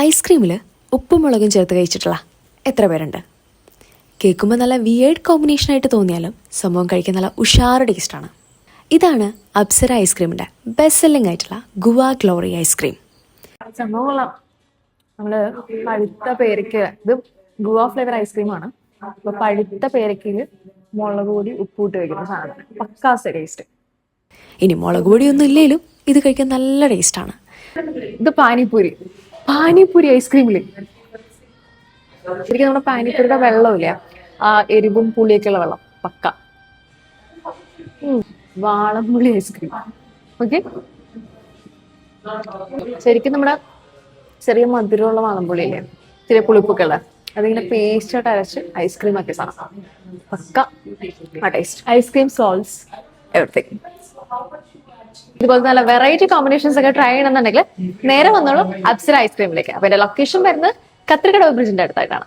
ഐസ്ക്രീമിൽ ഉപ്പും മുളകും ചേർത്ത് കഴിച്ചിട്ടുള്ള എത്ര പേരുണ്ട്? കേൾക്കുമ്പോൾ നല്ല വിയേർഡ് കോമ്പിനേഷനായിട്ട് തോന്നിയാലും സംഭവം കഴിക്കാൻ നല്ല ഉഷാറ് ടേസ്റ്റാണ്. ഇതാണ് അപ്സര ഐസ്ക്രീമിൻ്റെ ബെസ്റ്റ് സെല്ലിംഗ് ആയിട്ടുള്ള ഗുവ ഗ്ലോറി ഐസ്ക്രീം. സംഭവം നമ്മള് പഴുത്ത പേരയ്ക്ക്, ഇത് ഗുവ ഫ്ലേവർ ഐസ്ക്രീമാണ്. അപ്പൊ പഴുത്ത പേരയ്ക്ക് മുളക് പൊടി ഉപ്പൂട്ട് കഴിക്കുന്ന സാധനം പക്കാസ് ടേസ്റ്റ്. ഇനി മുളക് പൊടിയൊന്നും ഇല്ലേലും ഇത് കഴിക്കാൻ നല്ല ടേസ്റ്റാണ്. ഇത് പാനിപ്പൂരി ഐസ്ക്രീമില് ശരിക്കും നമ്മുടെ പാനിപ്പൂരിയുടെ വെള്ളമില്ല, ആ എരിവും പുളിയൊക്കെയുള്ള വെള്ളം പക്ക. വാളംപുളി ഐസ്ക്രീം. ഓക്കെ, ശരിക്കും നമ്മുടെ ചെറിയ മധുരമുള്ള വാളംപുളിയില്ലേ, ചെറിയ പുളിപ്പൊക്കെയുള്ള, അതിങ്ങനെ പേസ്റ്റായിട്ട് അരച്ച് ഐസ്ക്രീം ആക്കിയ സാധനം പക്ക ആ ടേസ്റ്റ്. Ice cream solves everything. ഇതുപോലെ നല്ല വെറൈറ്റി കോമ്പിനേഷൻസ് ഒക്കെ ട്രൈ ചെയ്യണമെന്നുണ്ടെങ്കിൽ നേരെ വന്നോളൂ അപ്സര ഐസ്ക്രീമിലേക്ക്. അപ്പൊ എന്റെ ലൊക്കേഷൻ വരുന്നത് കത്രിക്കടവ് ബ്രിഡ്ജിന്റെ അടുത്തായിട്ടാണ്.